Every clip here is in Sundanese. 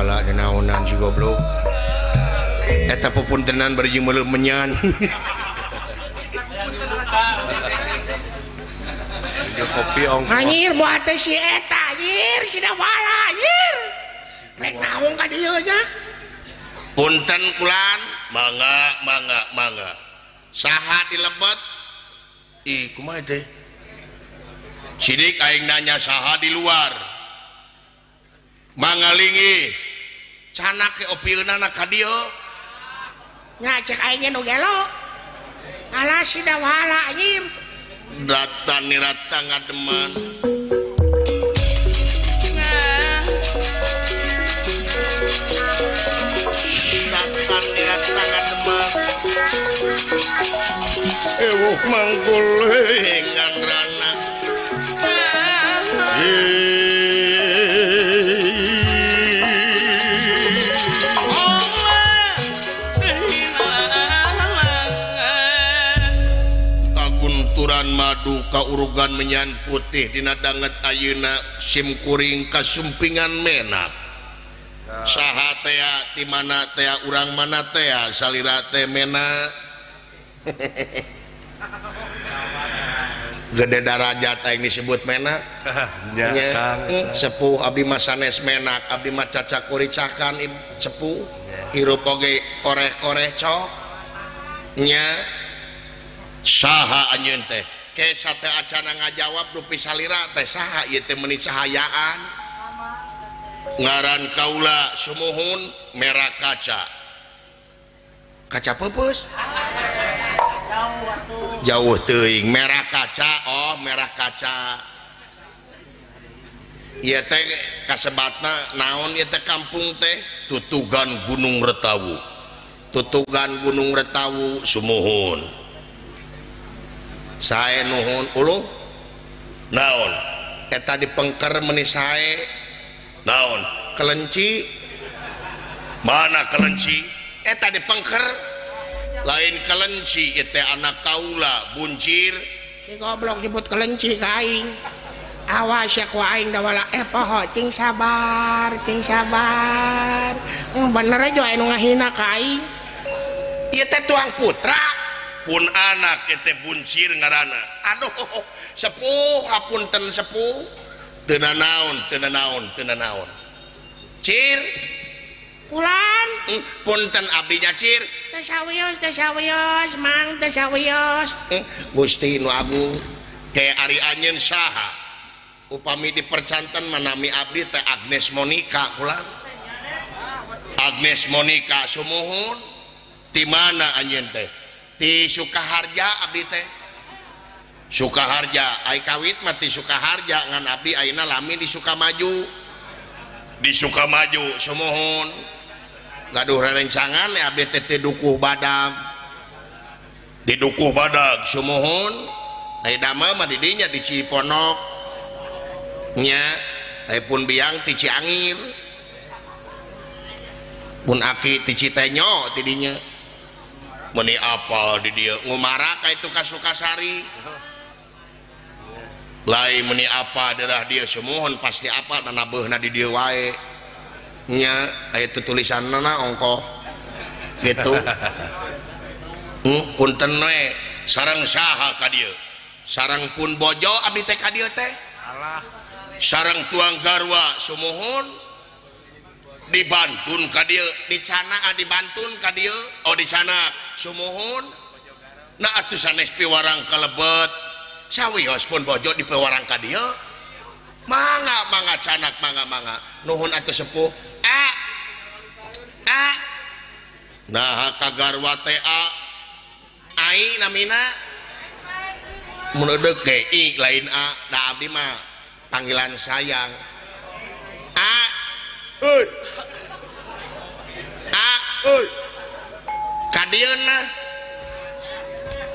wala naonan si goblok eta pupuntenan bari jeung meuleuh menyan kopi ongko anjir buat teh si eta anjir si wala anjir rek naon ka dieu nya punten kulan mangga saha dilebet ih kumaha teh sidik aing nanya saha di luar mangalingi canak ke opieunana ka dieu nya cek aing nu gelo alah si wala anjir data nirata ngademan data nirata ngademan ewuh mangkul hengan rana madu kaurugan menyan putih dina danget ayeuna sim kuring kasumpingan menak saha teh ti mana teh urang mana teh salira teh menak gede darajat aing disebut menak nya sepuh abdi mah sanes menak abdi mah cacak kuricakan sepuh hirup oge koreh-koreh cok nya saha anjeun teh ke sate acana ngajawab dupi salira teh saha ieu teh meuni cahayaan ngaran kaula sumuhun merah kaca peupus jauh teuing merah kaca oh merah kaca ieu teh kasebatna naon ieu teh kampung teh tutugan Gunung Retawu sumuhun sae nuhun uluh naon eta dipengker meuni sae naon kelenci mana kelenci eta dipengker lain kelenci itu anak kaula buncir si goblok disebut kelenci ka aing awas ya ku aing da wala poho cing sabar bener aja anu ngahina ka aing ieu teh tuang putra pun anak itu buncir ngaranna aduh sepuh hapunten sepuh teu naon cir pulan punten abdinya cir teh sawios mang teh sawios Gusti nu agung kayak ari anjeun saha upami dipercanten manami abdi teh Agnes Monica pulan Agnes Monica sumuhun di mana anjeun teh di Sukaharja abdi teh Sukaharja ai kawit mah ti Sukaharja ngan abdi ayeuna lami di Sukamaju sumuhun gaduh rerencangan abdi teh di dukuh badag sumuhun ai dama mah di dinya di Ciponok nya ai pun biang ti Ciangir pun aki ti Citenyo ti dinya meni apa di dia ngumara ka itu ka Sukasari lain meni apa darah dia semuhun pasti apa dan nabeuna di dia wae nya aya tulisanna ongko gitu punten we sareng saha ka dieu sareng pun bojo abdi teh ka dieu teh alah sareng tuang garwa sumuhun dibantun ka dieu dicana dibantun ka dieu oh dicana sumuhun nah atuh sanes piwarang kalebet sawios pun bojo di piwarang ka dieu mangga canak mangga nuhun atuh sepuh nah kagarwa teh ai namina mun eudeuh ge i lain da abdi mah panggilan sayang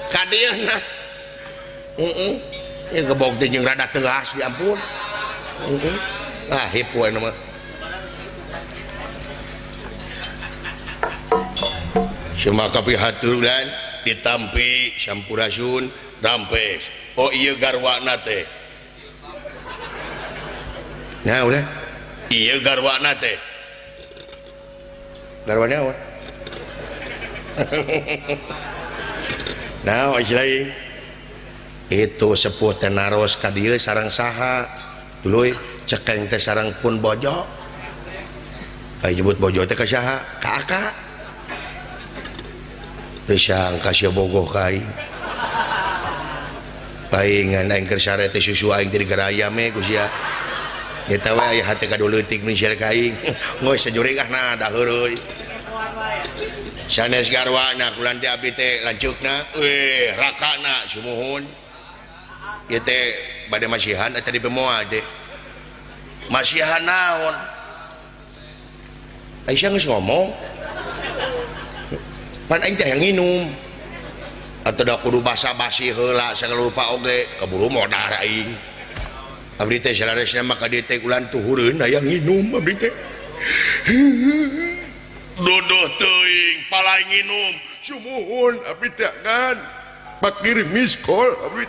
kadieuna ya gebog teh jeung rada tegas di ampun hipu anu mah semaka pihaturan ditampi sampurasun rampes oh iya garwana teh nah udah iya garwana teh garwane apa nah lain itu sepuh teh naros ka dieu sareng saha dulu cekeng teh sareng pun bojo ai nyebut bojo teh ka saha ka aka teu sangka sia bogoh ka aing paingan aing keur sare teh susu aing teh digaraya me ku sia eta we aya hate ka leutik mun sia ka aing ngoi sajuringahna da heureuy sanes garwana kulan teh abdi teh lanceukna rakana sumuhun ieu teh bade masihan eta di pemoa teh masihan naon Aisyah geus ngomong pan aing teh yang nginum atau da kudu basa-basi heula sagala lupa oge kaburu modar aing abdi teh salaresna maka dieu teh ulan tuhureun aya nginum abdi teh dodoh teuing palai nginum sumuhun abdi teh kan pakir miskol abdi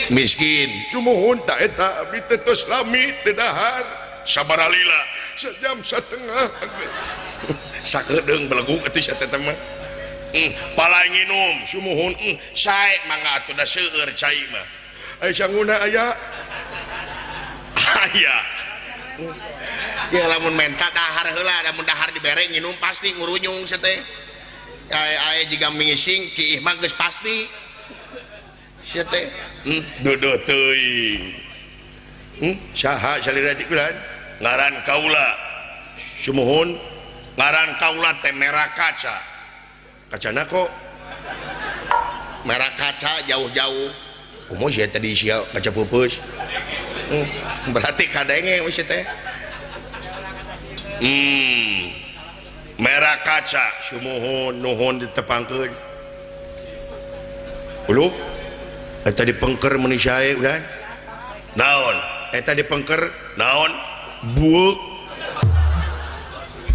miskin sumuhun tak eta abdi teh tos lami teu dahar sabaraha lila sejam satengah sakedeung beleguk atuh sia teh mah palai nginum sumuhun sae mangga atuh da seueur cai mah ai sanguna aya aya ya lamun menta dahar heula lamun dahar dibere nginum pasti ngurunyung sia teh aya jiga mengising kiih mah geus pasti sia teh dodo teuing saha salira ti kulan ngaran kaula sumuhun ngaran kaula teh merah kaca kacana kok merah kaca jauh-jauh umum sih tadi sia kaca pupus berarti kadenge mesti teh merah kaca sumuhun nuhun ditepangkeun ulu eta dipengker meuni sae udah naon eta dipengker naon buuk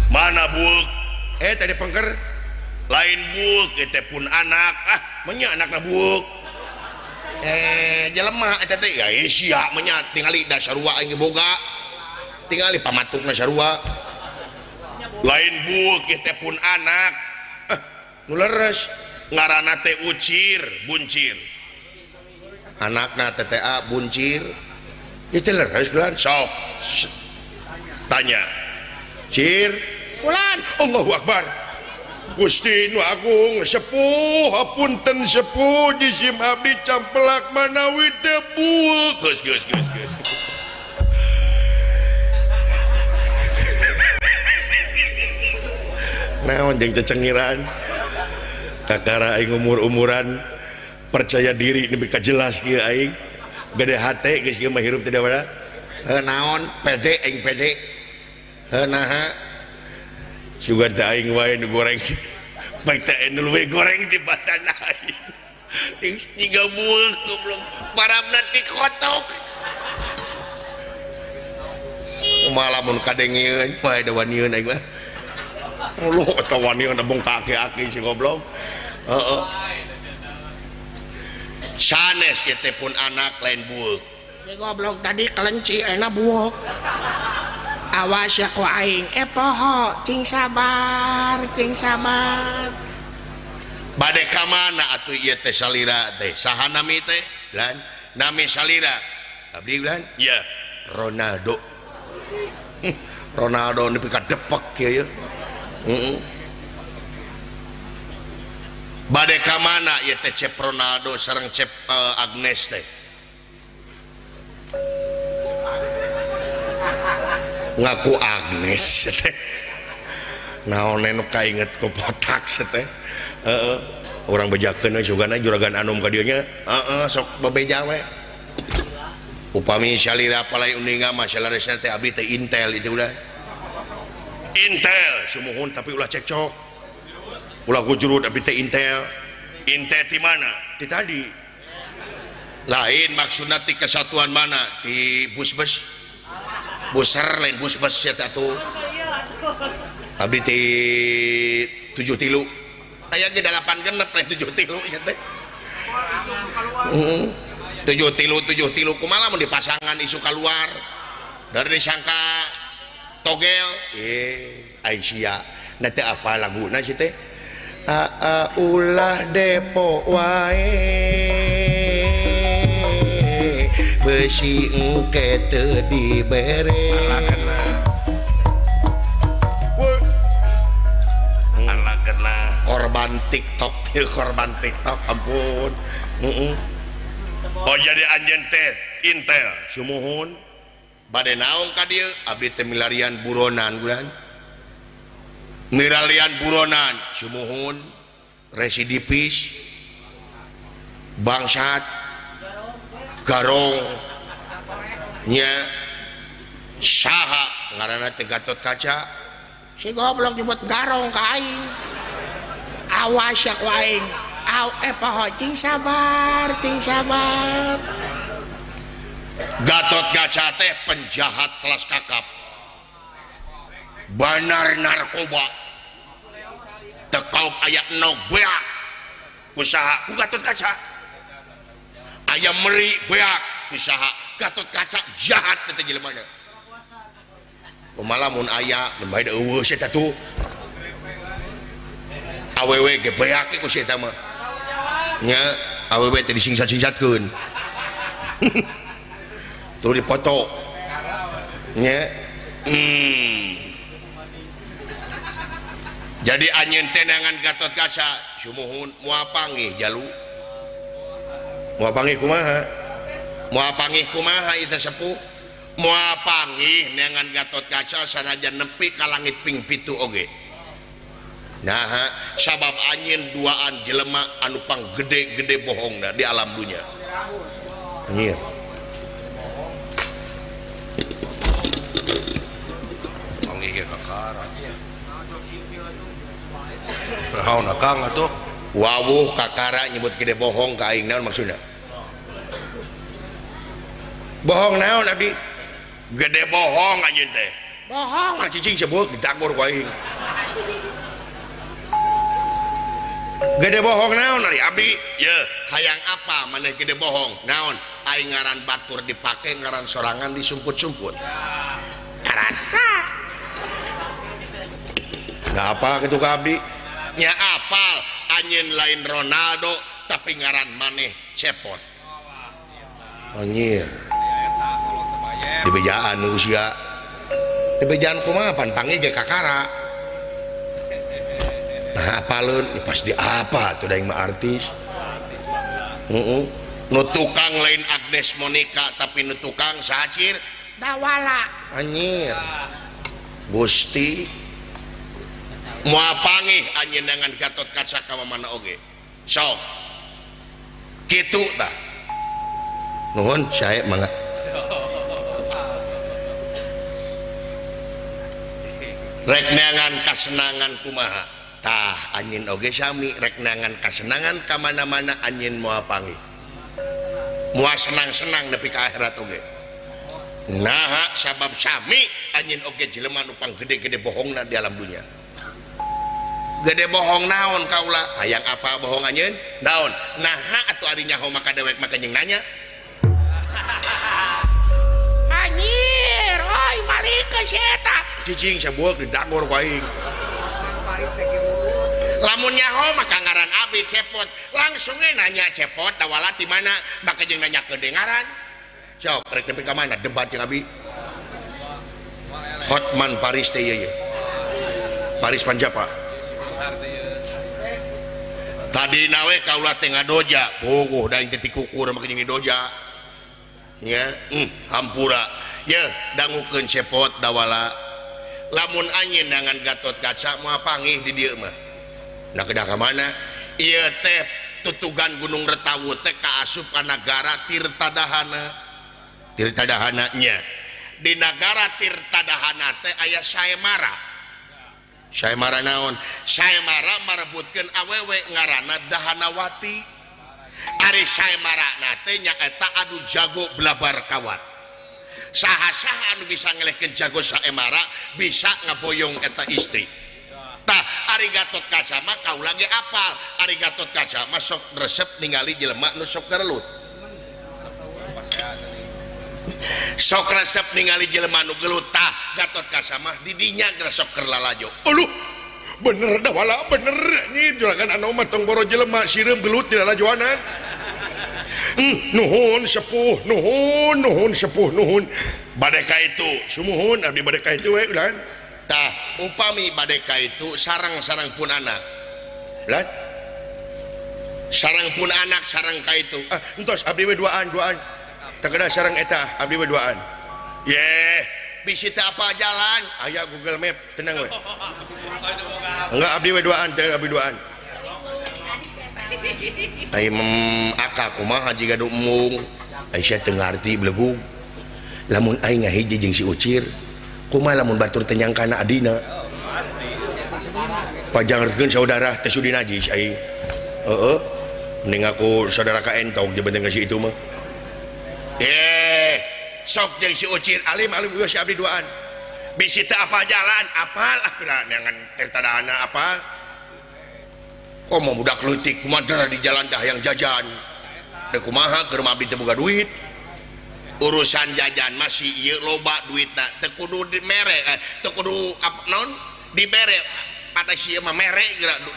mana buuk eta dipengker lain buuk eta pun anak menya anakna buuk jelema eta teh ya sia menya tingali da sarua aing boga tingali pamatukna sarua lain buuk eta pun anak nu leres ngaranna teh ucir buncir anakna TTA buncir itu leres gelan sok tanya cir ulan Allahu Akbar Gusti nu agung sepuh hapunten sepuh jisim abdi campelak manawi debu geus naon jeung cecengiran kakara aing umur-umuran percaya diri nepi ka jelas kieu aing gede hate geus kieu mah hirup teh da naon pede aing pede naha sugan teh aing wae nu goreng baik teh endul we goreng di batana aing geus tiga bueuk goblok parabna dikotok umaha lamun kadengieun wae da wanieun aing mah lu eta wanieun bong kaki-aki si goblok heeh sanes ieu teh pun anak lain bueuk si goblok tadi kelenci ayeuna bueuk awas ya ku aing poho cing sabar bade ka mana atuh ieu teh salira teh saha nami teh lan nami salira abdi lan ya Ronaldo Ronaldo nepi ka depek kieu bade ka mana ieu teh cep Ronaldo sareng cep Agnes teh ngaku Agnes teh naon nu kainget ku potak teh urang bejakeun sugana juragan Anum ka dieu nya sok babeja we upami salira palai uninga mah salaresna teh abdi teh intel itu ulah intel sumuhun tapi ulah cekcok ulah gujurut abdi teh intel ti mana ti tadi lain maksudna ti kesatuan mana ti busbes buser lain busbes eta tuh abdi ti 7 tilu aya ge 8 genep lain 7 tilu sia teh 7 tilu kumaha mun dipasangan isu keluar dari disangka togel Aisyah nanti apa laguna sih teh ulah depo wae besi engke teu dibere korban TikTok ampun. Oh jadi anjeun teh intel sumuhun bade naon ka dieu abdi teh milarian buronan bulan milarian buronan sumuhun residivis bangsat garong nya saha ngaranna teh Gatot Kaca si goblok nyebut garong ka aing awas ya ku aing poho cing sabar Gatot Kaca teh penjahat kelas kakap banar narkoba tekaup aya nog beak usaha ku Gatot Kaca aya meri beak usaha Gatot Kaca jahat teh jelemana kumaha mun aya bae eueuh eta tuh awewe ge beak ku si eta mah nya awewe teh disingset-singsetkeun tuh dipoto nya jadi anjeun teh nangan Gatot Kaca sumuhun moal panggih jalu moal panggih kumaha ieu sepuh moal panggih nangan Gatot Kaca sanajan nepi ka langit ping 7 oge nah sabab anjeun duaan jelema anu panggede-gede bohongna di alam dunia anjir panggih ge kakara naon akang atuh wawuh kakara nyebut gede bohong ka aing naon maksudna bohong naon abdi gede bohong anjeun teh bohong mah cicing sebut didagor ku aing gede bohong naon ari abdi ye hayang apa maneh gede bohong naon aing ngaran batur dipake ngaran sorangan disumput-sumput karasa nggak apa gitu ka abdi nya apal anjeun lain Ronaldo tapi ngaran maneh cepot anjir dibejaan usia dibejaan kumaha pan panggih ge kakara nah apaleun pasti apa tuh daing mah artis nu tukang lain Agnes Monica tapi nu tukang sacir dawala anjir Gusti moal panggih anjeun dengan Gatot Kaca ka mana oge sok kitu tah nuhun sae mangga rek neangan kasenangan kumaha tah anjeun oge sami rek neangan kasenangan ka mana-mana anjeun moal panggih moal senang-senang nepi ka akhirat oge nah sabab sami anjeun oge jelema nu panggede-gede bohongna di alam dunia gede bohong naon kaula hayang apa bohong anjeun naon naha atuh ari nyaho maka dewek maka jeung nanya anjir oi malikeun si eta cicing sabueuk didagor ku aing lamun nyaho maka ngaran abdi cepot langsung nanya cepot dawala di mana maka jeung nanya kedengaran sok rek nepi ka mana debat jeung abdi Hotman Paris teh ieu Paris Panjapa tadi nawe kaula teh ngadoja bogoh da teh kukur make jeung doja nya hampura ye dangukeun cepot dawala lamun anjeun dengan Gatot Kaca moal panggih di dieu mah nah kedah ka mana ieu teh tutugan Gunung Retawu teh kaasup ka nagara Tirtadahana nya di nagara Tirtadahana teh aya Saemara naon Saemara marebutkeun awewe ngaranna Dahanawati ari Saemara teh nyaeta adu jago blabar kawat saha-saha anu bisa ngelehkeun jago Saemara bisa ngaboyong eta istri tah ari Gatot Kaca mah kaula ge apal ari Gatot Kaca mah sok resep ningali jelema nu sok gerelut sok resep ningali jelema nu gelut tah Gatot Kaca mah di dinya sok keur lalajo uluh bener dah wala bener nyi juragan anu mah tong boro jelema sireum gelut di lalajuanan. Nuhun sepuh nuhun sepuh nuhun bade ka itu sumuhun abdi bade ka itu we ulah tah upami bade ka itu sarang-sarang pun anak ulah sarang pun anak sarang ka itu entos abdi we duaan teu kada sarang eta abdi we duaan ye bisi teh apa jalan aya Google Map tenang we enggak abdi we duaan teh abdi duaan ai akak kumaha jiga nu emung Aisyah teu ngarti belegu lamun aing ngahiji jeung si Ucir kumaha lamun batur teh nyangkana adina pajangerkeun saudara teh sudi najis aing heeh mending aku saudara ka entong jebeteng si itu mah sok jeung si Ucir alim geus si abdi duaan bisi teh apa jalan apal nyangan tertadana apal kok mau budak leutik kumaha di jalan dah yang jajan da kumaha keur abdi teu boga duit urusan jajan masih ieu loba duitna teu kudu di mere teu kudu naon dibere pada sieu mah mere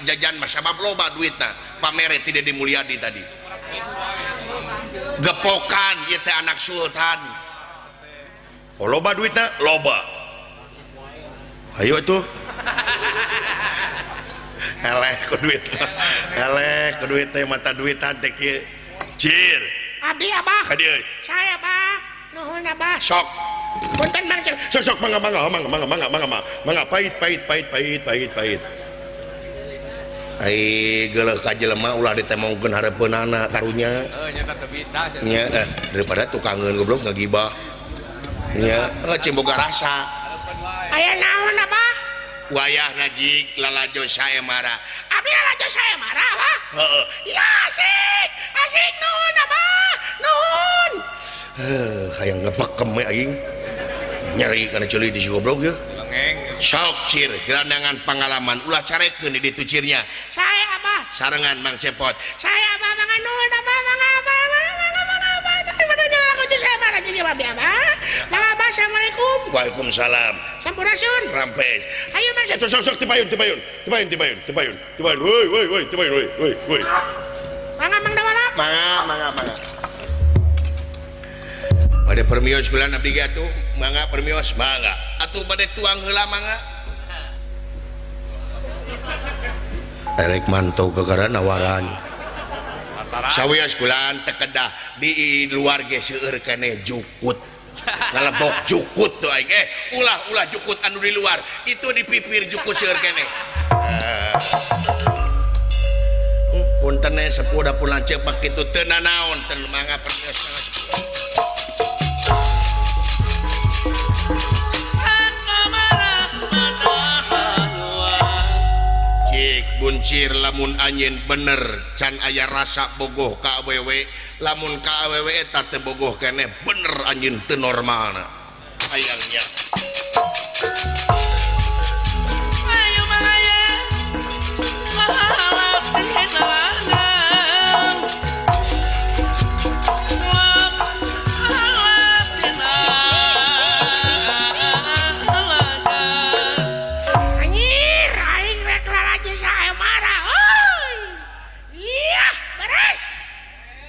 jajan mah sabab loba duitna pamere tidak dimulyadi tadi gepokan ieu teh anak sultan oh loba duitna loba ayo tuh eleh ku duit teh mata duitan teh kieu cir abdi abah ka dieu saya abah nuhun abah sok punten mang sok mangga pahit ai geuleuh ka jelema ulah ditemongkeun harepeunana karunya nya teu bisa nya daripada tukangeun goblok ngagibah nya cimboga rasa aya naon abah wayah najik lalajo saemara abdi lalajo saemara abah heeh ya asik nuhun abah nuhun hayang ngepekem we aing nyari kana ceuli di si goblok ye sok cir gerandangan pengalaman ulah carekeun di ditu cirnya saya abah sarengan Mang Cepot saya abah mangan nuhun abah Assalamualaikum. Waalaikumsalam. Sampurasun. Rampes. Ayo Mas. Sok tipayun. Woi, tipayun. Mangga Mang Dawala. Mangga. Bade permios kula abdi ge atuh, mangga permios, mangga. Atuh bade tuang heula mangga. Erek mantau gegara nawaran. Sawios kulaan teu kedah di luar ge seueur keneh jukut. Ngalebok jukut tuh aing ulah jukut anu di luar itu di pipir jukut seueur keneh. Punten sepuh da pun lanceuk mak kitu teu nanaon teu mangga permios. Buncir lamun anjeun bener can aya rasa bogoh ka awewe lamun ka awewe eta teu bogoh keneh bener anjeun teu normalna hayangnya ayo mangaya mahalap pengenalana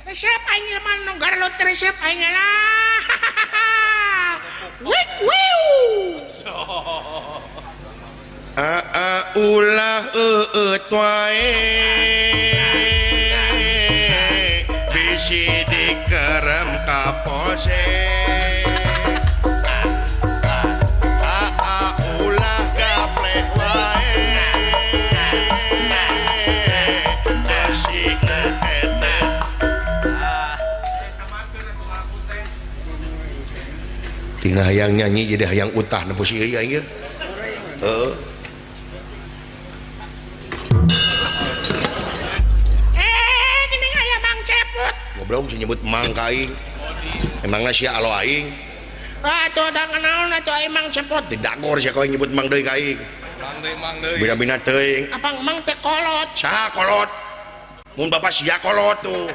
resep aing mah nu garlut resep aing lah. Wiu. Ulah wae bisi dikerem ka pose. Ulah gapleh wae asik eta. Tina hayang nyanyi jadi hayang utah nepo si ieu aing. Heeh. Geuning aya Mang Cepot. Goblok nyebut mang ka aing. Emangna sia alo aing. Atuh da nganaon atuh aing Mang Cepot. Didagor sia ka aing nyebut mang deui ka aing. Mang deui. Bina-bina teuing. Apang Mang teh kolot. Saha kolot? Mun bapak sia kolot tuh.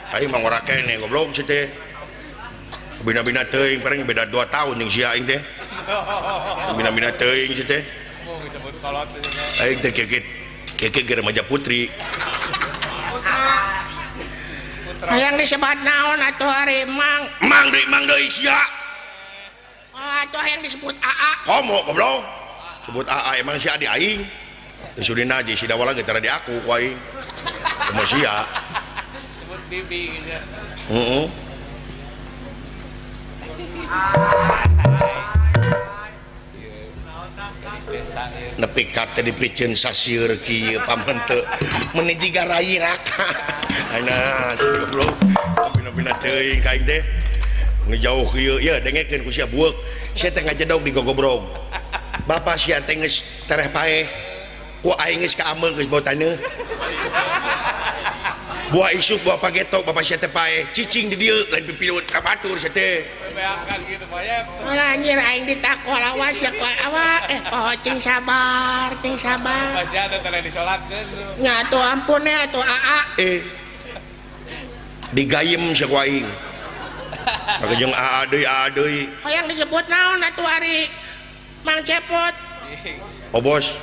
Aing mah ora keneh goblok sia teh. Bina-bina teuing pareng beda 2 tahun jeung sia aing teh. Bina-bina teuing sia teh. disebut kolot. Aing teh kekek remaja putri. Hayang disebut naon atuh ari Mang? Mang deui sia. Atuh hayang disebut AA. Komo goblok. Sebut AA emang si adi aing. Teu sudi naji si dawala ge tara di aku ku aing. Komo sia. Sebut bibi gitu. Heeh. Nepi kate dipikeun sasieur kieu paman teu meuni jiga rai raka. Aina goblok. Pina-pina teuing ka aing teh. Ngejauh kieu ye dengekeun ku sia bueuk. Sia teh ngajedog di gogobrog. Bapak sia teh geus tereh paeh. Ku aing geus kaameung geus bau taneuh. Buah isuk buah pagetok bapak sia teh paeh. Cicing di dieu lain pipileun ka batur sia teh. Beakan gitu Pak. Malah anjir aing ditakol awas ya ku awak poho cing sabar. Masih ada teh disolatkeun. Nya atuh ampun ya atuh AA. Digayem sia ku aing. Maka jeung AA deui. Hayang disebut naon atuh ari Mang Cepot? Obos.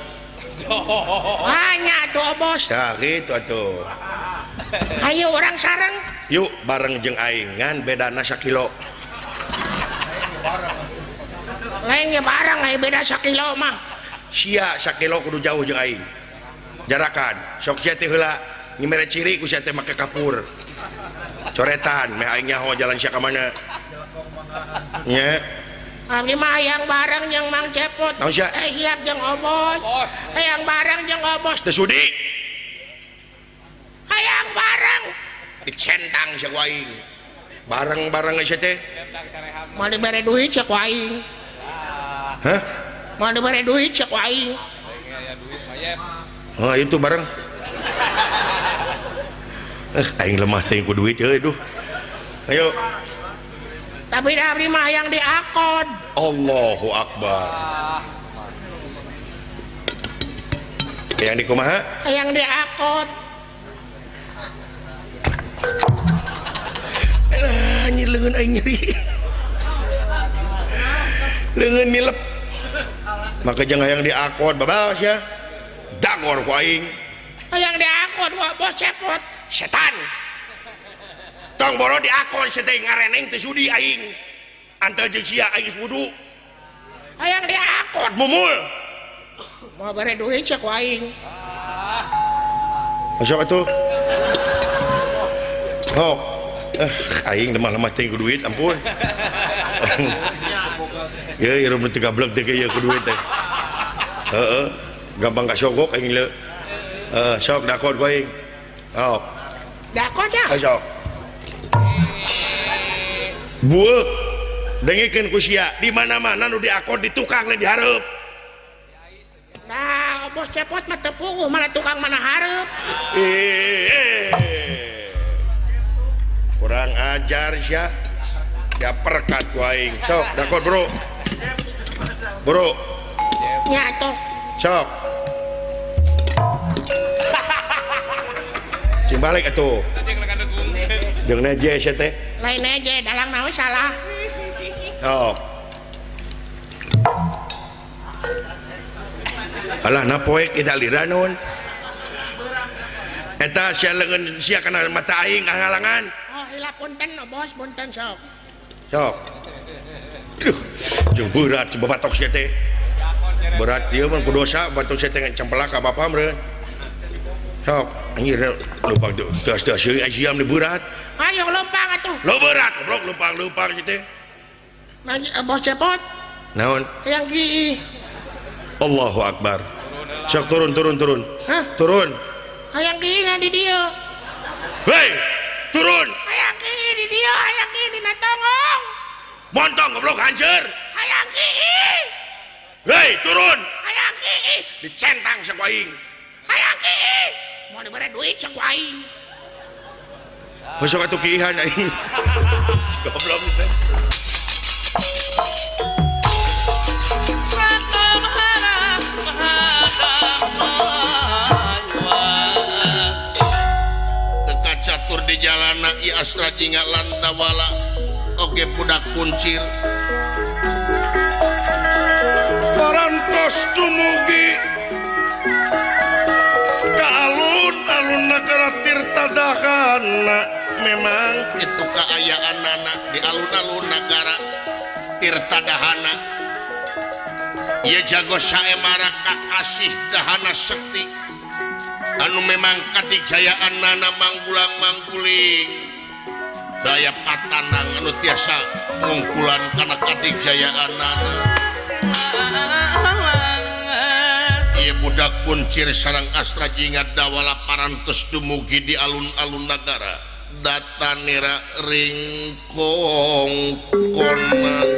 Nya atuh obos. Tah kitu atuh. Hayu orang sareng. Yuk bareng jeung aing ngan bedana sakilo. Lain ge bareng aya beda sakilo mah. Sia sakilo kudu jauh jeung aing. Jarakan. Sok sia teh heula ngimere ciri ku sia teh make kapur. Coretan meh aing nyaho jalan sia ka mana. Nya. Abdi mah hayang bareng jeung Mang Cepot. Naon sia? Hiap jeung obos. Hayang bareng jeung obos. Teu sudi. Hayang bareng. Dicentang sia ku aing. Bareng-bareng sia teh. Mau dibere duit sia ku aing. Hah? Mau dibere duit sia ku aing. Ya duit mayep. Oh itu bareng. Aing lemah teh ku duit euy duh. Ayo. Tapi abdi mah hayang diakod. Allahu Akbar. Yang di kumaha? Hayang diakod. Anjir leungeun aing nyeri. Leungeun nilep. Maka jangan hayang diakod babas ya. Dagor ku aing. Hayang diakod bos Cepot. Setan. Tong boro diakod sia teh ngareneng teu sudi aing. Anteu jeung sia aing geus wudu. Hayang diakod. Mumul. Mau bere duit sia ku aing. Masuk atuh. Oh. Aing lemah-lemah teh ku duit ampun. Ya ieu teu gablek teh ieu ku duit teh. Heeh. Gampang kasogok aing le. Sok dakod ku aing. Oh. Dakod ya? Sok. Bueuk. Dengekeun ku sia, di mana-mana nu diakod di tukang lain dihareup. Nah, bos Cepot mah teu puguh mana tukang mana hareup. Kurang ajar sia. Dia perkat ku aing. Sok dakod bro. Bro. Nya atuh. Sok. Cing balik atuh. Jeung neje sia teh. Lain aja dalang nawe salah. Sok. Alah napoek kita lira naon. Eta sia leungeun sia kana mata aing ngalangan. Oh, hilap punten bos, punten sok. Sok. Aduh, jeung berat coba batok sia teh. Berat ieu mah ku dosa batok sia teh campelak ka bapa meureun. Sok, anjir lupa teas-teas euy asiam di berat. Ayo lempang atuh. Lo berat goblok lempang-lempang sia teh. Bos Cepot. Naon? Hayang giih. Allahu Akbar. Sok turun. Hah? Turun. Hayang giih na di dieu. Hei, turun. Hayang giih di dieu, hayang giih dina tongong. Montong goblok hancur. Hayang giih. Hei, turun. Hayang giih. Dicentang sak aing. Hayang giih. Mau dibere duit sak aing. Masuk atuh kiihan aing. Si goblok teh. Teka catur di jalana i astra jinga landawala oge budak kuncir parantos dumugi ka alun-alun nagara Tirtadahana. Memang itu keayaan anak di alun-alun nagara Tirtadahana. Ia jago saemara kakasih dahana sekti anu memang kadijayaan nana manggulang-mangguling daya patanang anu tiasa ngungkulan karena kadijayaan nana. Ia budak buncir sarang astra jingat dawala parantos dumugi di alun-alun nagara datanira ringkong konan.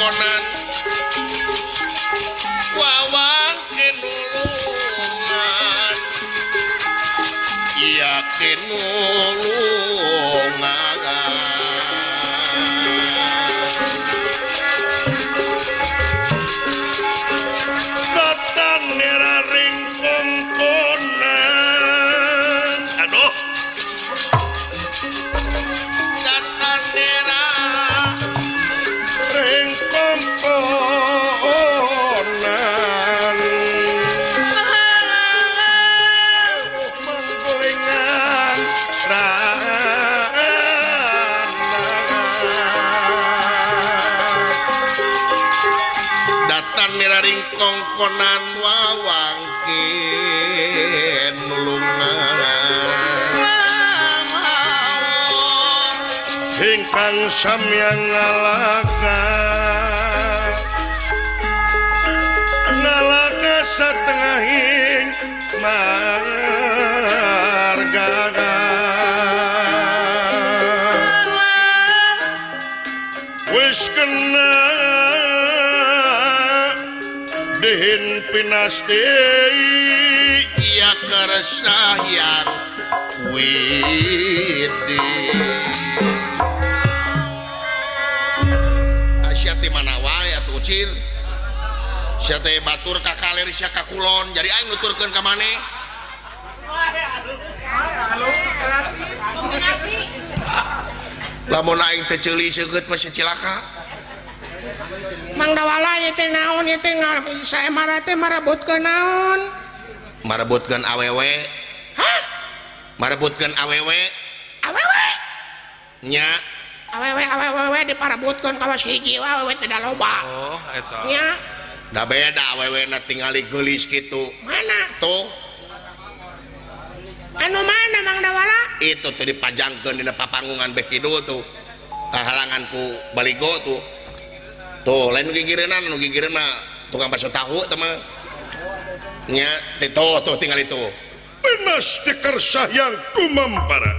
Konan wawang kenulungan iya kenulungan datan nera ringkong konan aduh datan nera komponan menggolengan datan miraring kongkonan wawang kinulungan ingkang samyang ngalaga satengahing marga wis kena dihin pinasti iya keresah yang widi asyati mana wae atuh Ucir sia teh batur ka kaleri sia ka kulon jadi aing nuturkeun ka maneh lamun aing teh ceuli seukeut mah cilaka. Mang Dawala ieu teh naon ieu teh saemara teh marebutkeun naon? Marebutkeun awewe. Hah? Marebutkeun awewe. Awewe? Nya. Awewe diparebutkeun ka hiji awewe teh da loba. Oh, eta. Nya. Da beda awewe na tingali geulis kitu. Mana? Tuh. Anu mana Mang Dawala? Itu tuh dipajangkeun dina papangungan beh kidul tuh. Kahalangan ku baligo tuh. Tuh lain nu gigireunna tukang bakso tahu teh mah. Nya tuh tinggal itu. Benas dikersah yang kumampara.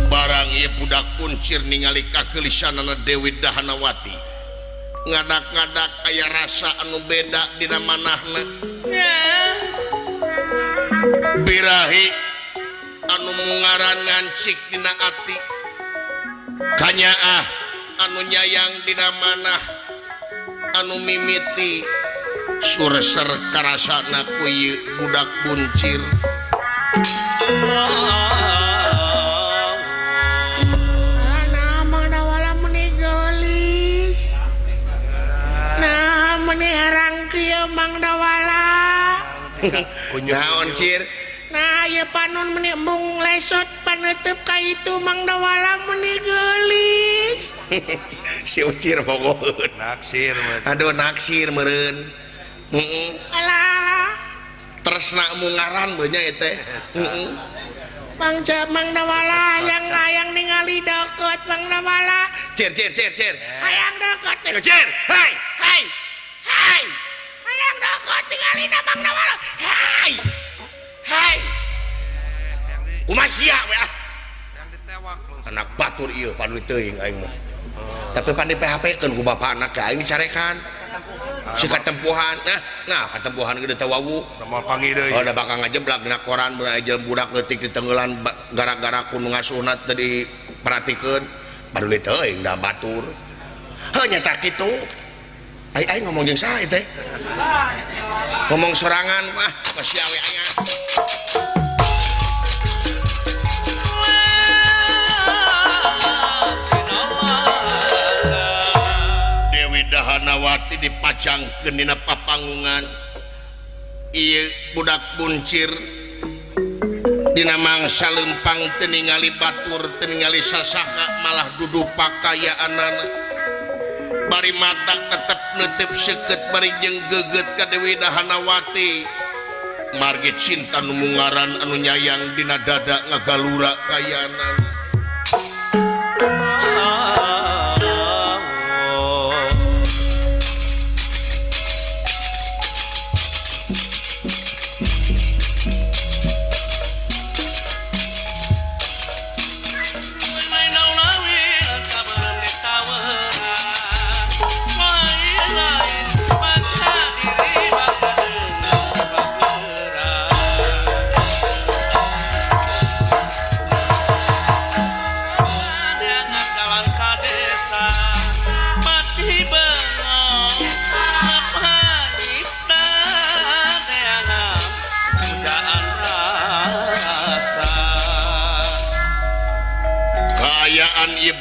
Barang ieu budak kuncir ningali kagelisanana Dewi Dahanawati. Ngadak-ngadak aya rasa anu beda dina manahna. Birahi anu mungaran ngancik dina ati. Kanyaah anu nyayang dina manah anu mimiti surser karasana ku ieu budak buncir. Mang Dawala meuni geulis. Nah, meuni herang kieu Mang Dawala. Naon Cir? Nah, ieu panon meuni embung lesot paneuteub ka itu Mang Dawala meuni geulis. Si Ucir pogoheun. Naksir mah. Aduh naksir meureun. Heeh. Alah, Tresna mungaran beunnya ieu teh. Heeh. Mang Dawala hayang ningali deket Mang Dawala. Cir. Hayang deket. Cir. Hai. Hayang deket ningali Mang Dawala. Hai. Kumaha sia we ah. Yang ditewak lu. Anak batur ieu padu teuing aing mah. Tapi pan di PHP-keun ku bapa anak aing dicarekan. Si katempuhan. Nah katempuhan gede teh wawu. Nomor panggil deui. Oh da bakal ngajeblak dina koran jeung budak leutik ditenggelan gara-gara ku nu ngasuhna teu diperatikeun. Padu teuing da batur. Heuh nya tak kitu. Aing ngomong jeung saha teh? Ngomong sorangan mah masih awe aya. dipajangkeun dina papangungan ieu budak buncir dina mangsa lempang teu ningali batur teu ningali sasaka malah dudu pakayaanana bari mata tetep neuteup seukeut bari jeung geugeut ka Dewi Dahanawati margi cinta nu mungaran anu nyayang dina dada ngagalura kayanana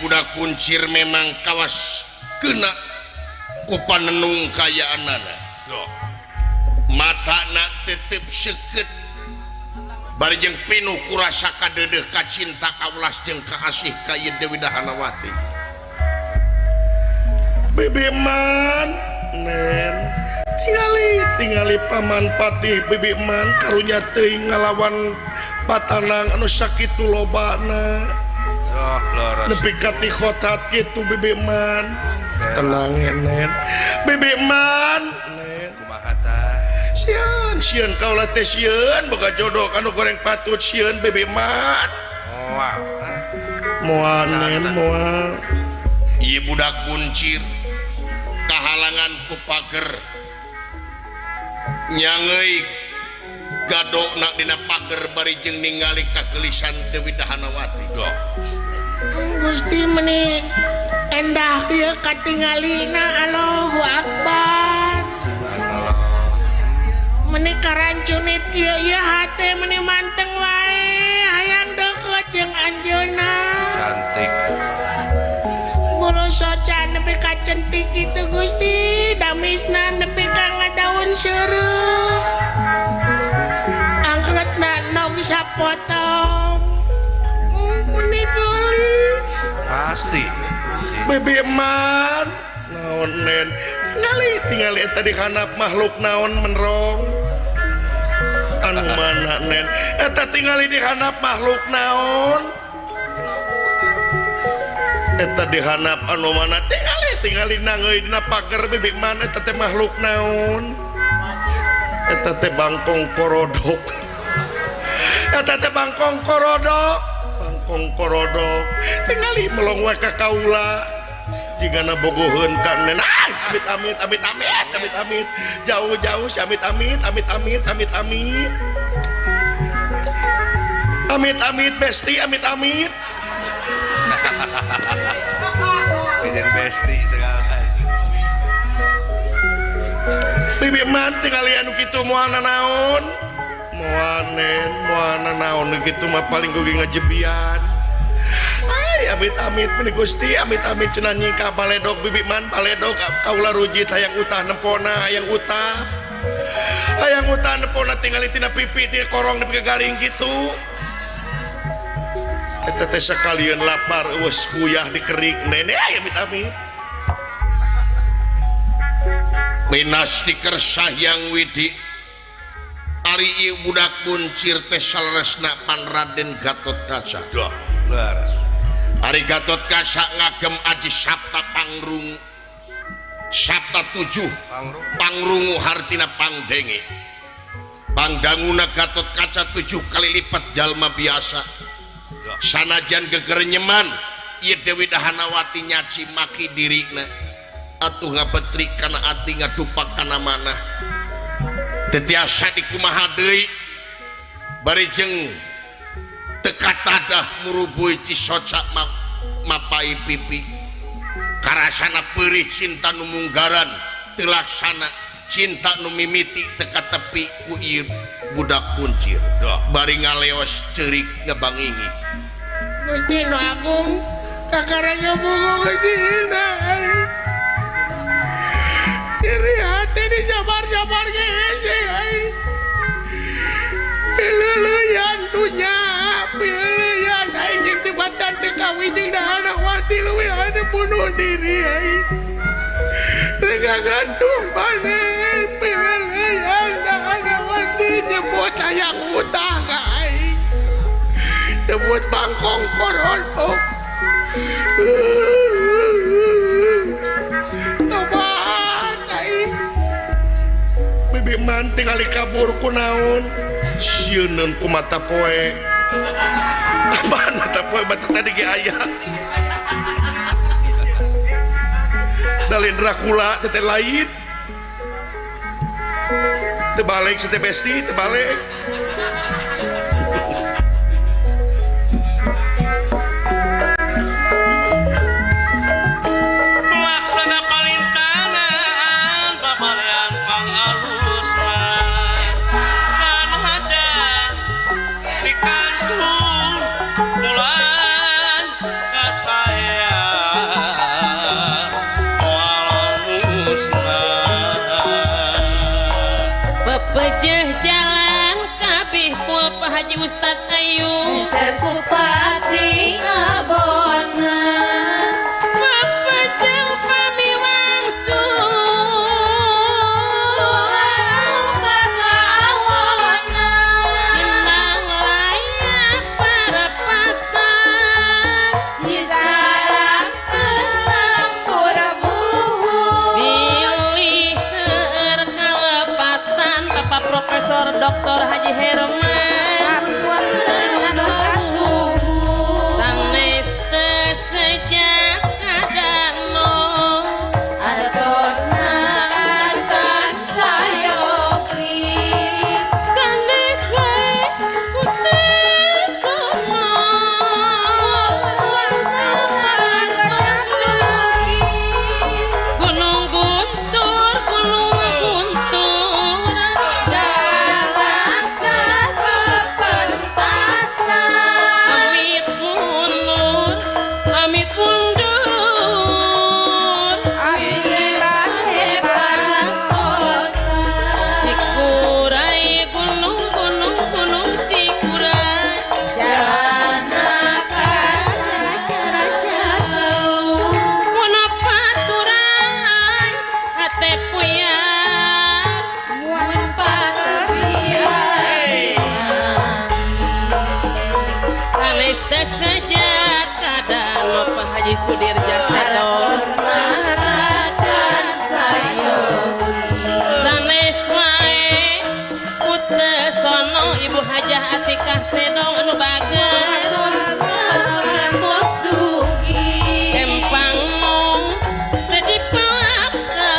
budak kuncir memang kawas kena ku panenung kayaanana matana tetep seukeut bari jeung pinuh ku rasa kadeudeuh ka cinta kaulas jeung kaasih ka ieu Dewi Dahanawati bebeman nen tingali paman patih bebeman karunya teuing ngalawan patanang anu sakitu lobana nepi ka ti khotat kitu bebeman tenang nen bebeman nen kumaha tah sieun kaula teh sieun boga jodoh anu goreng patut sieun bebeman moal nen moal ieu budak buncir kahalangan ku pager nyangeuy gadokna dina pager bari jeung ningali kagelisan Dewi Dahanawati Gusti meni endah kieu katingalina Allahu Akbar meni karancunit kieu ieu hate meni manteng wae hayang deukeut jeung anjeunna cantik bulu socan nepi ka centik kitu Gusti damisna nepi ka ngadaun seureum angkeutna nog sapotong meni gelis pasti bebeman naon nen tingali eta di handap makhluk naon menrong anu mana nen eta tingali di handap makhluk naon eta di handap anu mana tingali nangeuy dina pager bebeman eta teh makhluk naon eta teh bangkong korodok eta teh bangkong korodok tingali melong wae ka kaula jigana bogoheun ka nen amit jauh amit besti amit jeung besti segala bibi man tingali anu kitu moana naon moana naon gitu mah paling gugi ngajebian amit meni Gusti amit cenah nyingka baledog bibi man baledog kaula rujit hayang utah nempona hayang utah nempona tingali tina pipi tina korong nepi ka garing kitu eta teh sakalian lapar eus buyah dikerik nene amit minas dikersah yang widi ari ieu budak buncir teh saleresna pan Raden Gatotkaca laras ari Gatotkaca ngagem aji sabta pangrungu sabta 7 pangrungu hartina pangdenge pangdanguna Gatotkaca 7 kali lipat jalma biasa sanajan gegerenyeman ieu Dewi Dahanawati nyaci maki dirina atuh ngabetrik kana ati ngadupak kana manah tetiasa dikumaha deui bari jeung tekatadah murubuy cisoca mapai pipi karasana peurih cinta nu munggaran teu laksana cinta nu mimiti teka tepi ku ieu budak buncir bari ngaleos ceurik ngebangingi Gusti nu agung kakaranya bungo ngajina Iri hati di sabar-sabar gese ai. Pileuyan dunya, pileuyan aing jeung tibatan teu kawin jeung anak wati leuwih anu bunuh diri ai. Rega gantung panen, pileuyan anak wati nyebut hayang utang ai. Nyebut bangkong koronok. Tobat aing. Bibi man tinggali kabur ku naon. Sieun ku mata poe. Apaan mata poe mata tadi ge aya. Dalin Dracula teh lain. Teu balik si teh besti, teu balik. Pelaksana palintangan pamalian pangalusna kan ada di kantung bulan kasayang walusna Pepejeh jalan kabih pul Pak Haji Ustad Ayu Serkupati abona Pepejeh pamiwangsu awona Inang layak para pasang Cisarang tenang purabuhu Pilih seueur kalepatan Bapak Profesor Dr. Haji Herman Apuan tenang suhu Sanes teu sejak kadano Artosna acan sayogi Sanes wae putih sono Gunung Guntur Jalan ke pepentasan Amit mundur amit mundur Akibat hebat kosa Cikuray gunung Cikuray Jalan akan jauh Mun paturai hate puyar Mun patebian Sanes teu sejak kadano Pak Haji Sudirja Sedos Artosna sayogi Sanes wae putih sono Ibu Hajah Atikah Sedong anu bageus Artos dugi Empang mong sedih pelaka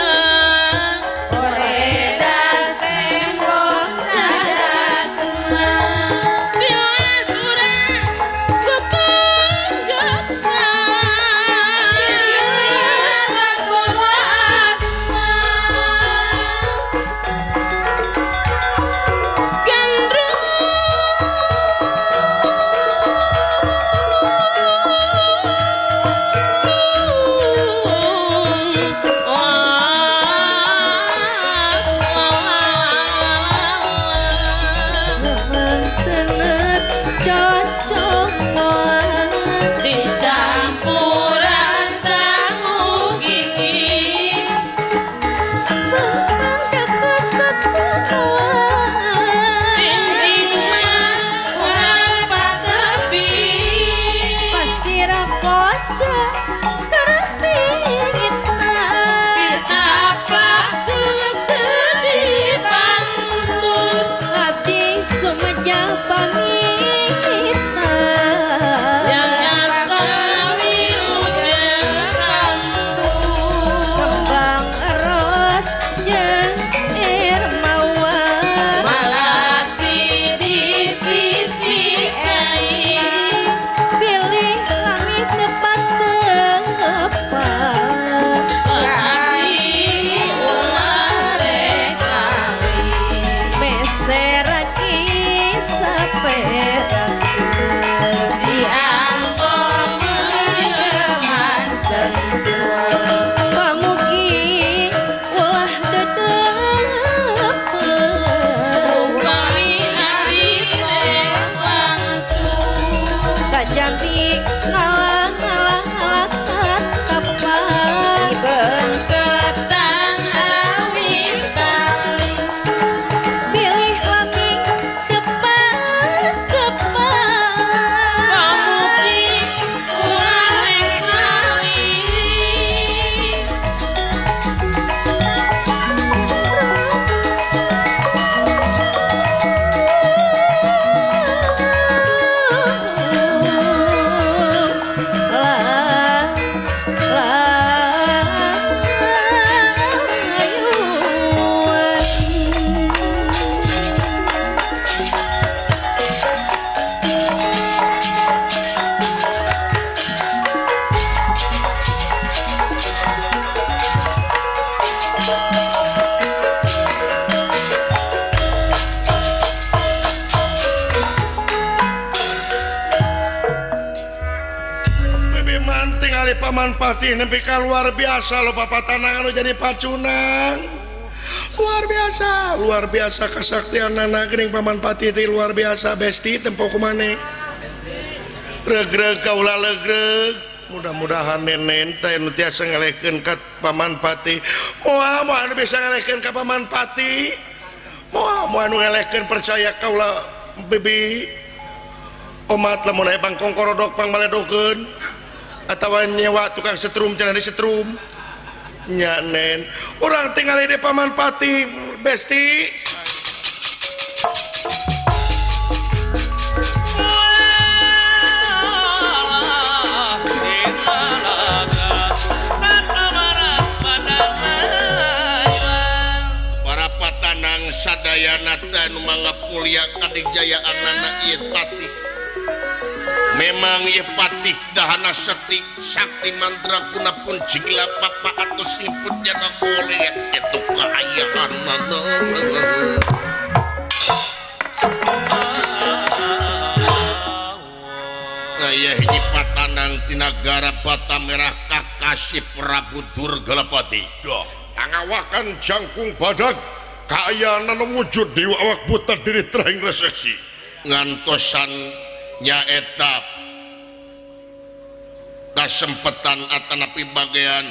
Oreda sembok cadasna Bila surang kekunjukkan Pilihan lakon waasna Gandrung cocok Dicampuran sangu gigi dekat sesuatu Dinding mah urang patepi pasir koca kerapitna Tapak teu dibantur abdi sumeja pamita Jangan kawilujeng kembang eros jeung irmawan Malati di sisi cai pilih langit tepat Bibi manting ali Paman Pati nepi ka luar biasa lo Papa Tanang anu jadi pacunang. Luar biasa kesaktianana geuning Paman Pati teh luar biasa Besti tempo kumane. Regreg kaula legreg. Mudah-mudahan nenen teh nu tiasa ngalehkeun ka Paman Pati. Moal anu bisa ngalehkeun ka Paman Pati. Moal anu ngalehkeun percaya kaula Bibi. Omat lamun aya bangkong korodok pang maledokeun atawa nyewa tukang setrum cenah di setrum nya nen urang tinggal di Paman Pati Besti para patanang sadayana teh nu mangga mulia kadigjayaanana ieu Pati. Memang ieu Patih dahana sakti mantra kunapun jingla papa atau simput jana golek itu keayaanana aya hiji patanang ti nagara Batamerah Kakasih Prabu Durgalapati angawakan jangkung badag kaayana wujud di awak buta diri terang resesi ngantosan nyaeta kasempatan atanapi bagian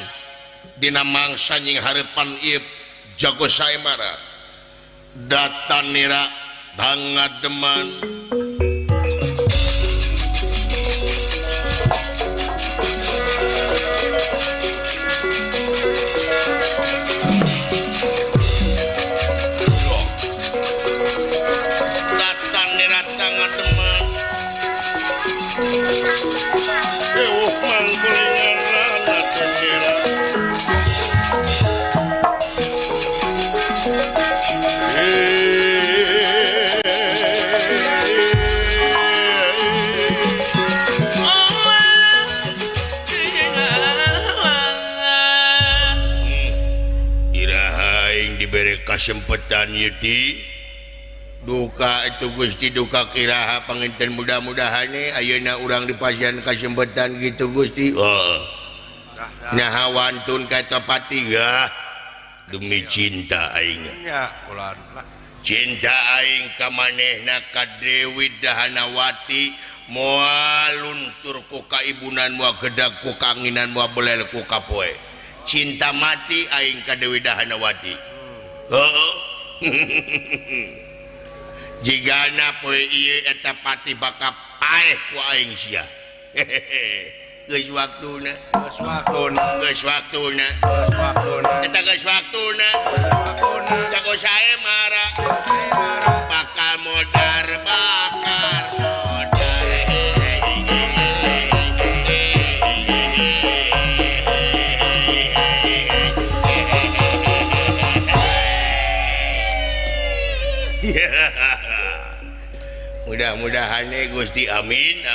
dina mangsa nying harepan ieu jago saemara datanira bangademan datanira tangademan Ewuh mangkulingan rana tenira Irahaing diberi kesempatan yedi duka itu Gusti duka kiraha panginten mudah-mudahane ayeuna urang dipasihan kesempatan gitu Gusti nyaha wantun ka Pati gah demi cinta aing nya ulan cinta aing ka manehna ka Dewi Dahanawati moal luntur ku kaibunan moal gedag ku kanginan moal belel ku kapoe cinta mati aing ka Dewi Dahanawati jigana poe ieu eta Pati bakal paeh ku aing sia geus waktuna eta geus waktuna jago saemara bakal modar mudah-mudahan Gusti amin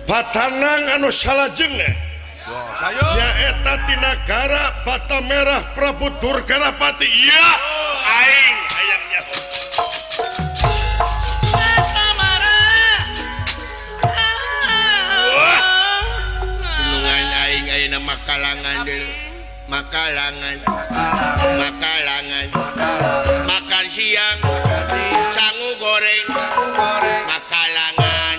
patanang anu salajengna nyaeta ti nagara Batamerah Prabu Durgalapati ya aing hayang nyaho gunungan aing ayeuna makalangan deui makalangan makan siang sangu goreng makalangan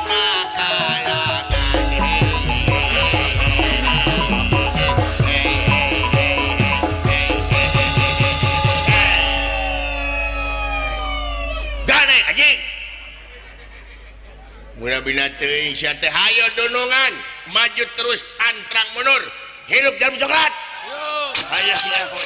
gane anjing mudah bina teuing sia teh hayo dunungan maju terus antrang mundur hirup jarum coklat hayang nyaho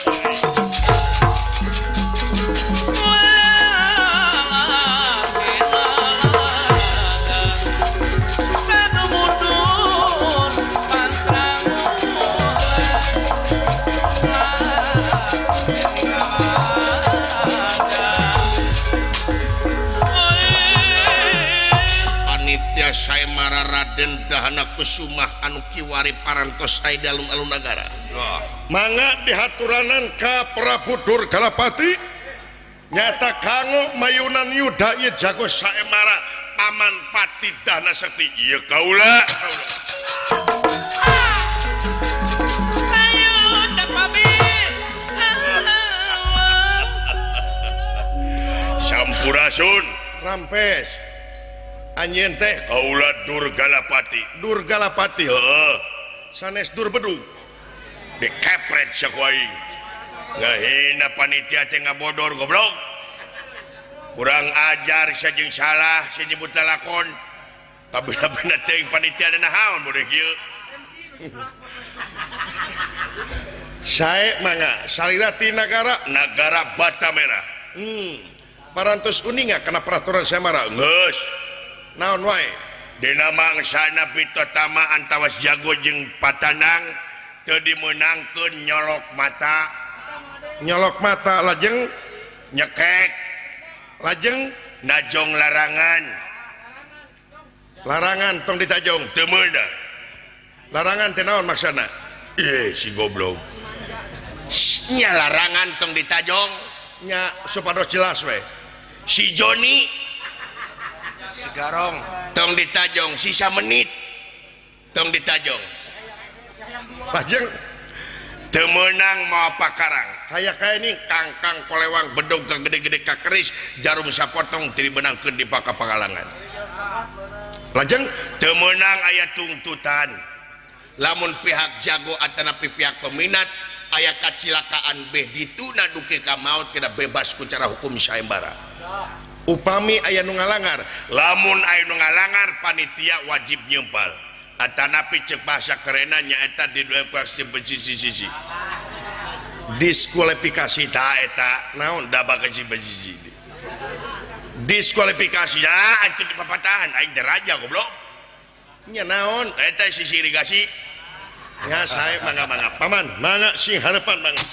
Saemara Raden Dahana Kusumah anu kiwari parantos aya dalam alun nagara mangga dihaturanan ka Prabu Durgalapati nyata kanggo mayunan yuda ieu jago saemara Paman Pati Dahana Sakti ieu kaula Sampurasun rampes anjeun teh kaula Durgalapati heeh sanes dur bedug dikepret saku aing ngahina panitia teh ngabodor goblok kurang ajar sajeng salah nyebut lakon kabina-bina teh panitia dana naon bodeh kieu sae mangga salira ti negara Bata Merah parantos uninga kana peraturan samara geus naon wae dina mangsana pitotama antawas jago jeung patanang teu dimeunangkeun nyolok mata lajeng nyekek lajeng najong larangan tong ditajong teu meunang larangan teh naon maksana si goblok nya larangan tong ditajong nya supados jelas we si Joni si Garong tong ditajong sisa menit tong ditajong lajeng teu meunang mau pakarang kayak ini kangkang kolewang bedog gede-gede kakeris jarum sapotong teu dibeunangkeun di paka pangalangan lajeng teu meunang aya tuntutan lamun pihak jago atanapi pihak peminat aya kacilakaan beh dituna duke ka maut kena bebas ku cara hukum sayembara upami aya nu ngalangar lamun aya nu ngalangar panitia wajib nyempal atanapi cek bahasa kerenna nyaeta didiskualifikasi diskualifikasi ta eta naon da bagasi bajiji diskualifikasi antu di papatahan aing teh raja goblok nya naon eta sisi irigasi ya saya mangga paman mangga sing harapan mangga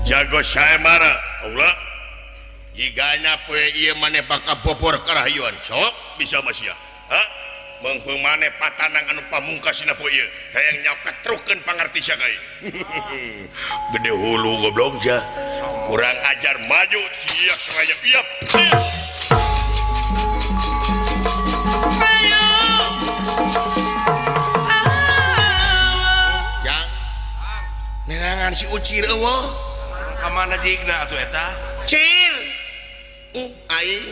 jago sayembara Allah jigana poe ieu maneh bakal bobor karayuan sok bisa masya mengpeung maneh patanang anu pamungkasna poe ieu hayang nyawa ketrukeun pangarti sakai gede hulu goblok ja kurang ajar maju siap seraya iap yang nerangan si ucir eueuh kamana jigna atuh eta cir aing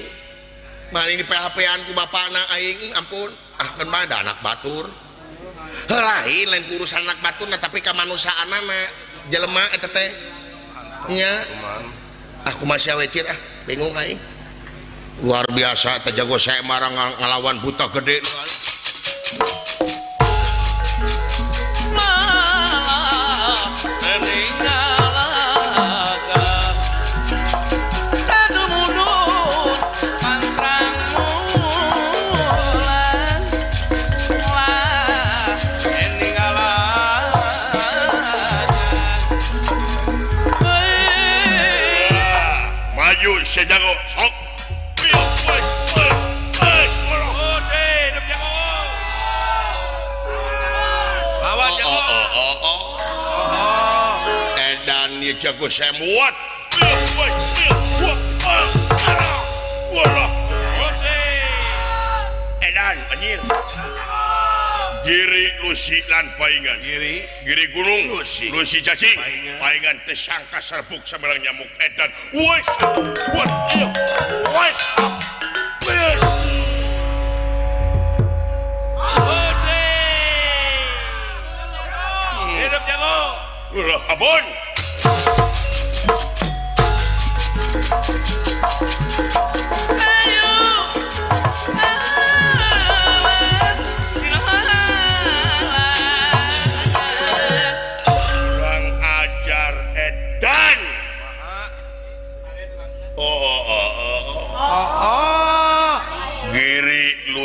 maling di PHP-an ku bapana aing ampun keun mah da anak batur lain urusan anak batur tapi kamanusaanana jelema eta teh nya aku masih awe cir bingung aing luar biasa teh jago saya marang ngalawan buta gede saya jago sok lawan jago edan ya jago saya muat edan anjir giri lusi lan paingan giri gunung lusi cacing paingan tesangka serbuk sabelang nyamuk edan wes hidup jago ulah abon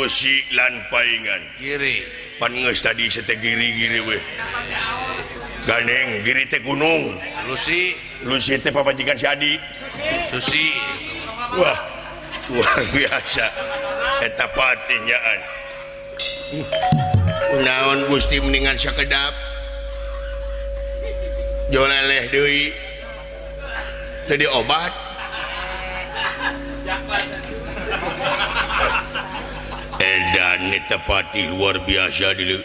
Lusi lan paingan giri pan geus tadi teh giri we ganeng giri teh gunung lusi teh papajikan si Adi susi wah luar biasa eta patinyaan naon Gusti mendingan sakedap joleleh deui teu diobat edan tepati luar biasa dulu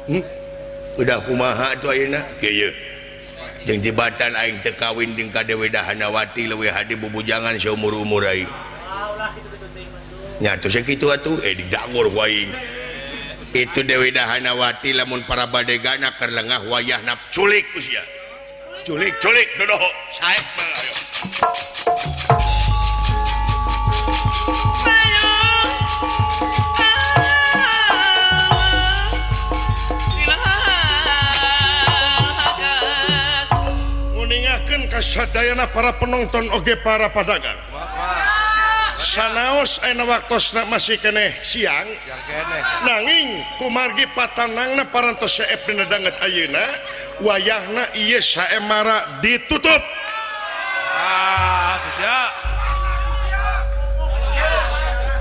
udah kumaha tuh ayeuna kieu jeung jebatan aing teu kawin jeung ka Dewi Dahanawati leuwih hade bubujangan seumur-umur aing nya atuh sakitu atuh didagor ku aing itu Dewi Dahanawati lamun para badegana keur lengah wayahna culik ku sia culik dodoh saep ayo kasadayana para penonton oge para padagang sanaos ayeuna waktosna masih keneh siang nanging kumargi patanangna parantos saep dina danget ayeuna wayahna ieu saemara ditutup tuh sia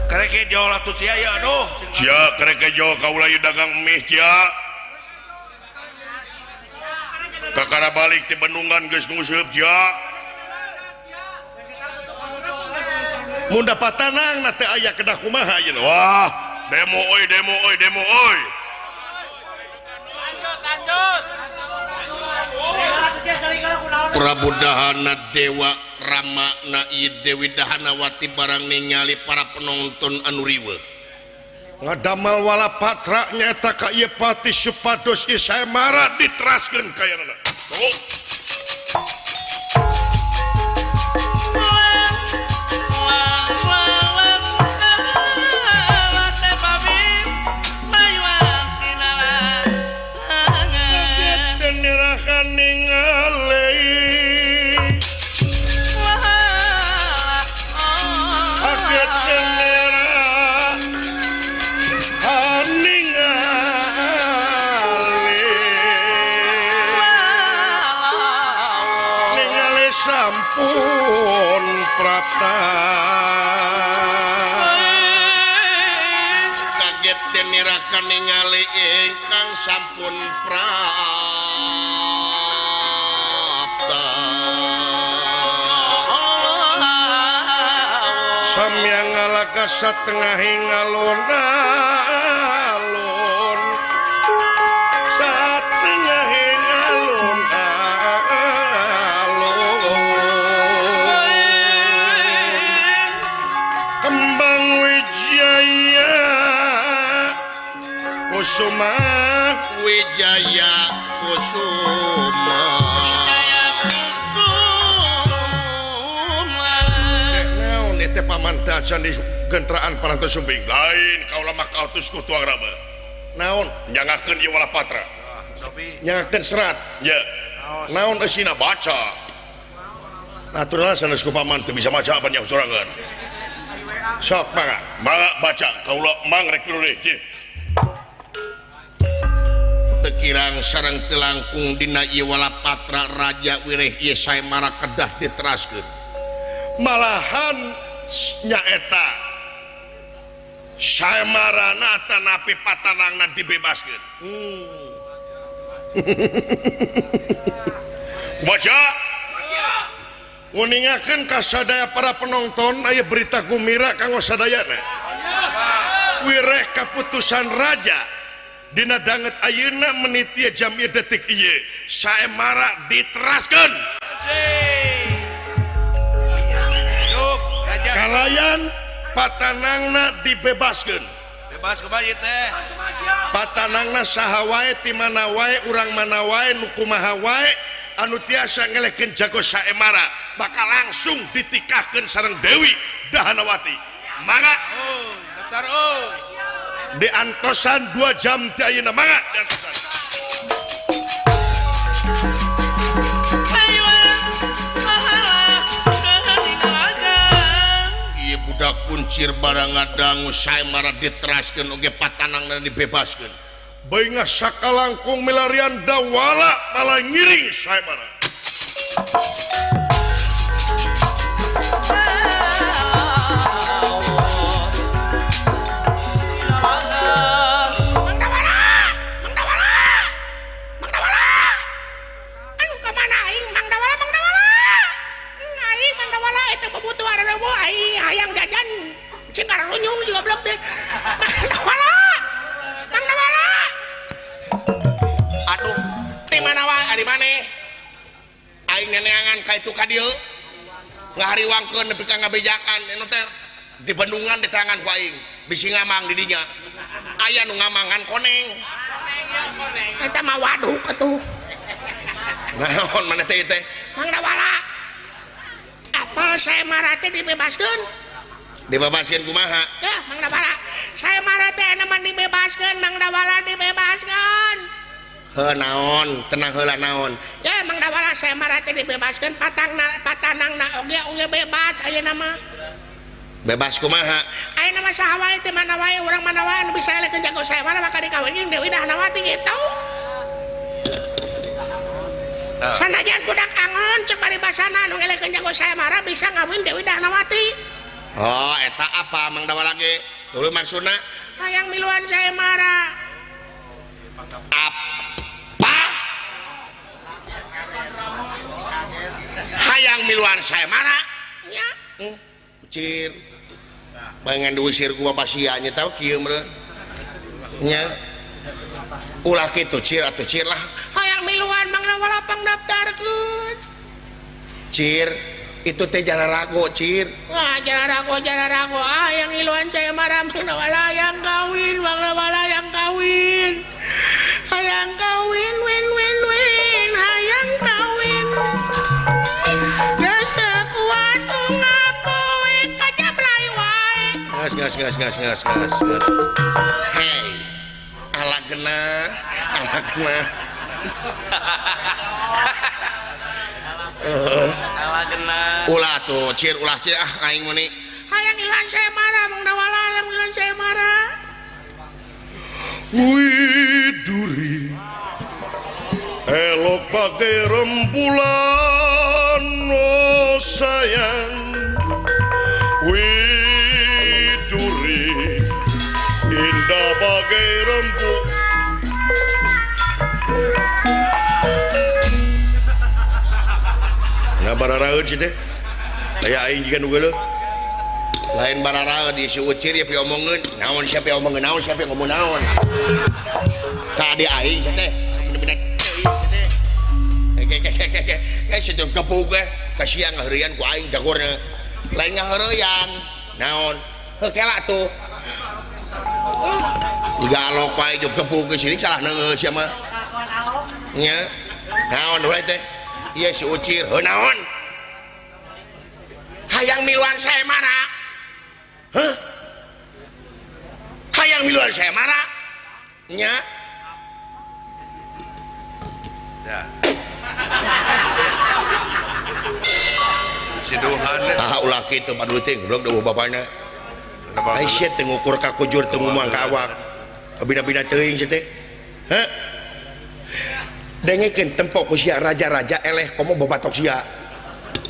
karek jauh lah tuh sia ya aduh sia karek jauh kaula ieu dagang mie sia kakara balik ti Bandungan geus nguseup sia mun dapat tanang na teh aya kedah kumaha ayeuna wah demo euy Prabu Dahana Dewa Rama na ieu Dewi Dahanawati barang ningali para penonton anu riweuh ngadamal wala patra nyaeta ka ieu pati supados ieu saemara diteraskeun ka ayeuna sampun prapta kaget denirakan ningali ingkang sampun prapta samyang ngalaga satengah ngalon satengah ngalon Kusuma Wijaya Kusuma naon eta pamantajan di gentraan parantos sumbing lain kaula mah kautus ku tuang rama naon nyangakeun ieu wala patra nyangakeun serat nya naon eusina baca naturalna sanes ku paman teu bisa maca apa nya sorangan sok mangga baca kaula mangrek dulu deh tekirang sareng telangkung dina ieu walapatra raja wireh ieu saemara kedah diteraskeun malahan nyaeta saemarana tanapi patanangna dibebaskeun baca nguningakeun ka sadaya para penonton aya berita gumira kanggo sadayana wireh kaputusan raja dina danget ayeuna menit ieu jam ieu detik ieu saemara diteraskeun kalayan patanangna dibebaskeun bebas kumaha ieu teh patanangna saha wae ti mana wae urang mana wae nu kumaha wae anu tiasa ngelehkeun jago saemara bakal langsung ditikahkeun sareng Dewi Dahanawati mangga daftar di antosan 2 jam ti ayeuna mangga di antosan ieu budak kuncir barang ngadangu saemara diteraskeun oge patanangna dibebaskeun bae sakalangkung milarian dawala malah ngiring saemara hayang jajan cingar runyung juga blok deh Mang Dawala mana wae ari maneh aing neneangan ka itu ka dieu ngahariwangkeun nepi ka ngabejakan anu teh di bendungan di tangan ku aing bisi ngamang di dinya aya nu ngamangan koneng eta mah waduk atuh naon maneh teh teh Mang Dawala apa saya marah teh dibebaskeun kumaha ya Mang Dawala saya marah teh enaman dibebaskeun Mang Dawala dibebaskeun heuh naon tenang heula naon ya Mang Dawala saya marah teh dibebaskeun patanangna oge bebas ayeuna mah bebas kumaha ayeuna mah saha wae teh mana wae urang mana wae anu bisa elekeun jago saya marah maka dikawin Dewi Dahnawati gitu sanajan budak angon cek paribasana anu ngelekeun jago saya marah bisa ngawin Dewi Dahnawati oh eta apa Mang Dawala ge tuluy maksudna hayang miluan saya marah apa hayang miluan saya marah nya cir pengen diusir ku bapak sianya tau kieu meureun nya ulah kitu cir atuh cir lah hayang miluan Mang Dawala pangdaftarkeun cir itu teh jararago cir wah jararago yang miluan saya marah Mang Dawala yang kawin Mang Dawala yang kawin hayang kawin win hayang kawin geus teu kuat ngapoe kajablay wae gas hey ala genah ulah tuh cir aing meni hayang ilan saya marah Mang Dawala hayang ilan saya marah Widuri elok pakai rembulan oh sayang Widuri indah bagai rembulan nah bararaeun sih teh aya aing jiga nu geuleuh lain bararaeun di si ucir ya piomongkeun naon siapa omongkeun naon siapa ngomong naon tadi aing sih teh bener-bener kayak sejuk kepuk kasihan ngaheureyan ku aing dagorna lain ngaheureyan naon heuh kela tuh jiga alok wae juk kepuk ke sini salah neungeul sia mah nya naon wae teh iya si ucir heuh naon hayang miluan saya marah hah hayang miluan saya marah nya ya si Duhan tah ulah kitu padu teh goblok deuh bapana Aisyah teh ngukur ka kujur teh ngomong ka awak bina-bina teuing teh heh dengekeun tempo ku sia raja-raja eleh komo bobatok sia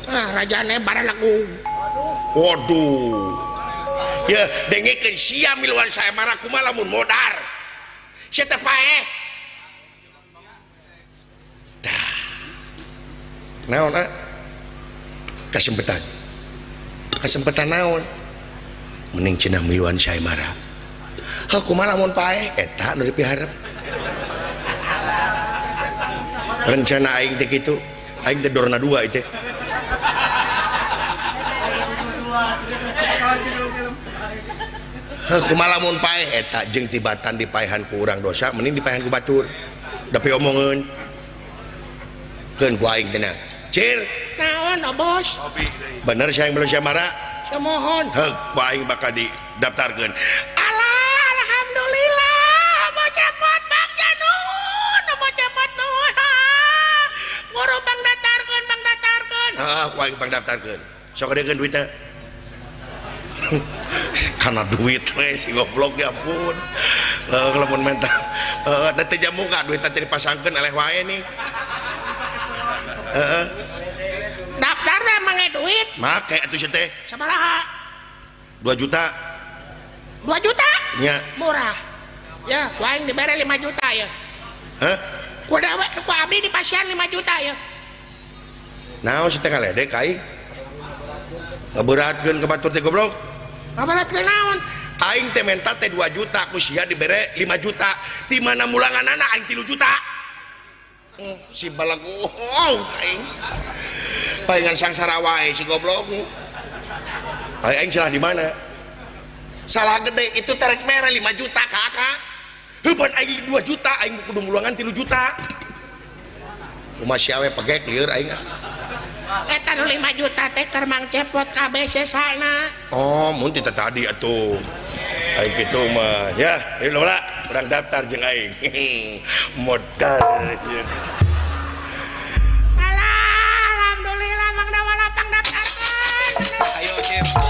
rajane baralagu waduh ya dengekeun sia miluan saya marah kumaha lamun modar sia teh paeh tah naon kasempatan naon mending cenah miluan saya marah ha kumaha lamun paeh eta nu dipiharep rencana aing teh kitu aing teh dorna dua itu kumaha lamun paeh eta jeung tibatan dipaehan ku urang dosa mending dipaehan ku batur dapi omongeun keun ku aing teh cir naon bos bener saya belum saya marah saya mohon heuh ku aing bakal didaftarkeun alhamdulillah bocah pot Bang Janun bocah pot nuhun guru bang daftarkeun ku aing bang daftarkeun sok adekeun duit teh karena duit we si goblok ya ampun lamun menta da teh jamuka duit teh dipasangkeun eleh wae nih daftar teh mange duit make atuh sia teh sabaraha 2 juta nya murah ya ku aing dibere 5 juta ya hah ku abdi di pasien 5 juta ya naon si teh ngaledek aing ngaberatkeun ke batur teh goblok ngaberatkeun naon aing teh menta teh 2 juta ku sia dibere 5 juta di mana mulanganana aing 3 juta si balagu aing palingan sangsara wae si goblok aing celah di mana salah gede itu tarik merah 5 juta kakak heupan aing 2 juta aing kudu muluangan 3 juta rumah siawe pegek lieur aing eta nu 5 juta teh keur Mang Cepot kabeh sesana oh mun teh tadi atuh aing kitu mah ya ieu lah urang daftar jeung aing modal alhamdulillah Mang Dawa lapang daftarkeun ayo Cip